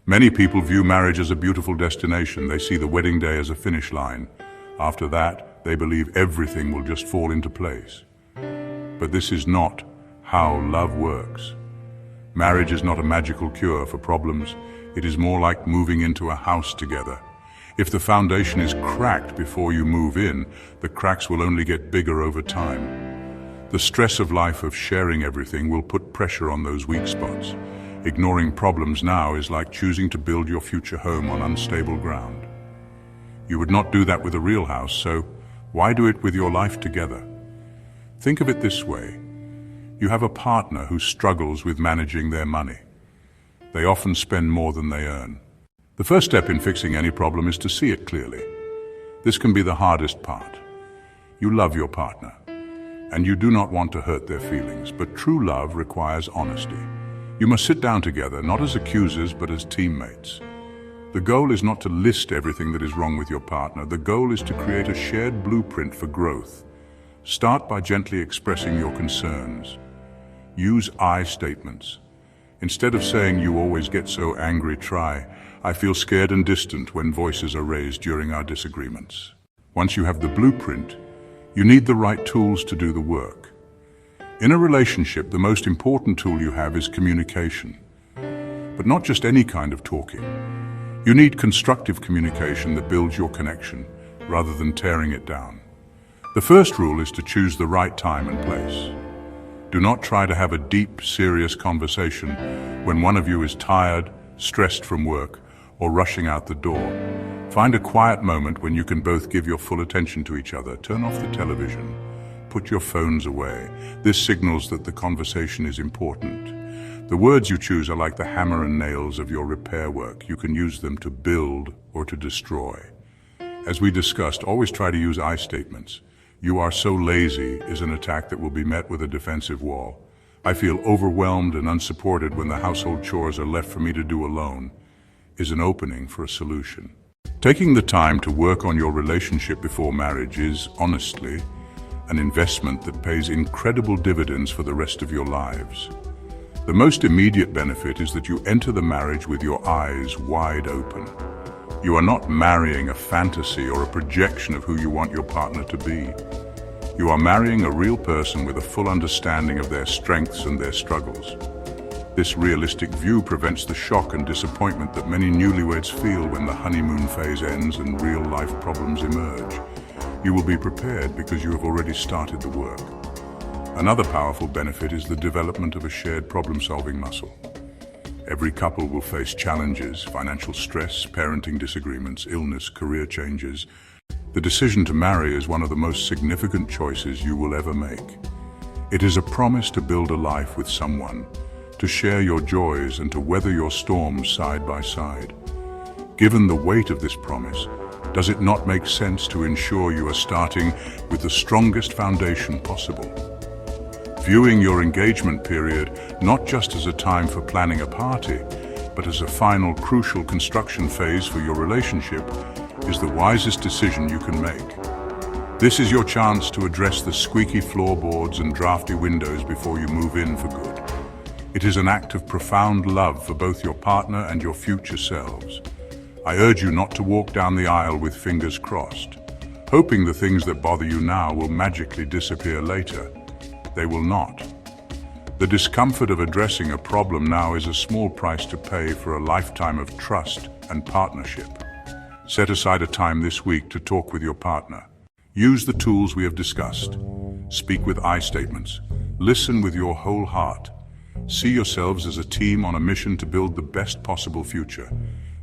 Many people view marriage as a beautiful destination. They see the wedding day as a finish line. After that, they believe everything will just fall into place. But this is not how love works. Marriage is not a magical cure for problems. It is more like moving into a house together. If the foundation is cracked before you move in, the cracks will only get bigger over time. The stress of life of sharing everything will put pressure on those weak spots. Ignoring problems now is like choosing to build your future home on unstable ground. You would not do that with a real house, so why do it with your life together? Think of it this way. You have a partner who struggles with managing their money. They often spend more than they earn. The first step in fixing any problem is to see it clearly. This can be the hardest part. You love your partner, and you do not want to hurt their feelings, but true love requires honesty. You must sit down together, not as accusers, but as teammates. The goal is not to list everything that is wrong with your partner. The goal is to create a shared blueprint for growth. Start by gently expressing your concerns. Use I statements. Instead of saying, "You always get so angry," try, "I feel scared and distant when voices are raised during our disagreements." Once you have the blueprint, you need the right tools to do the work. In a relationship, the most important tool you have is communication. But not just any kind of talking. You need constructive communication that builds your connection, rather than tearing it down. The first rule is to choose the right time and place. Do not try to have a deep, serious conversation when one of you is tired, stressed from work, or rushing out the door. Find a quiet moment when you can both give your full attention to each other. Turn off the television. Put your phones away. This signals that the conversation is important. The words you choose are like the hammer and nails of your repair work. You can use them to build or to destroy. As we discussed, always try to use I statements. "You are so lazy" is an attack that will be met with a defensive wall. "I feel overwhelmed and unsupported when the household chores are left for me to do alone" is an opening for a solution. Taking the time to work on your relationship before marriage is, honestly, an investment that pays incredible dividends for the rest of your lives. The most immediate benefit is that you enter the marriage with your eyes wide open. You are not marrying a fantasy or a projection of who you want your partner to be. You are marrying a real person with a full understanding of their strengths and their struggles. This realistic view prevents the shock and disappointment that many newlyweds feel when the honeymoon phase ends and real-life problems emerge. You will be prepared because you have already started the work. Another powerful benefit is the development of a shared problem-solving muscle. Every couple will face challenges, financial stress, parenting disagreements, illness, career changes. The decision to marry is one of the most significant choices you will ever make. It is a promise to build a life with someone, to share your joys and to weather your storms side by side. Given the weight of this promise, does it not make sense to ensure you are starting with the strongest foundation possible? Viewing your engagement period not just as a time for planning a party, but as a final crucial construction phase for your relationship is the wisest decision you can make. This is your chance to address the squeaky floorboards and drafty windows before you move in for good. It is an act of profound love for both your partner and your future selves. I urge you not to walk down the aisle with fingers crossed, hoping the things that bother you now will magically disappear later. They will not. The discomfort of addressing a problem now is a small price to pay for a lifetime of trust and partnership. Set aside a time this week to talk with your partner. Use the tools we have discussed. Speak with I statements. Listen with your whole heart. See yourselves as a team on a mission to build the best possible future.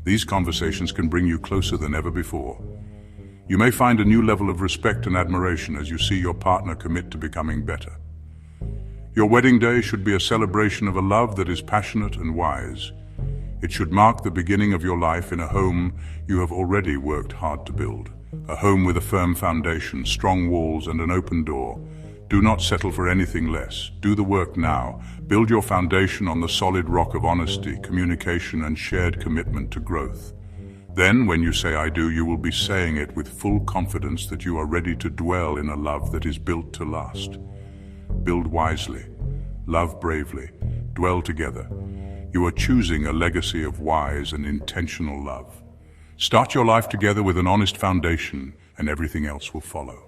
These conversations can bring you closer than ever before. You may find a new level of respect and admiration as you see your partner commit to becoming better. Your wedding day should be a celebration of a love that is passionate and wise. It should mark the beginning of your life in a home you have already worked hard to build. A home with a firm foundation, strong walls, and an open door. Do not settle for anything less. Do the work now. Build your foundation on the solid rock of honesty, communication, and shared commitment to growth. Then, when you say "I do," you will be saying it with full confidence that you are ready to dwell in a love that is built to last. Build wisely, love bravely, dwell together. You are choosing a legacy of wise and intentional love. Start your life together with an honest foundation, and everything else will follow.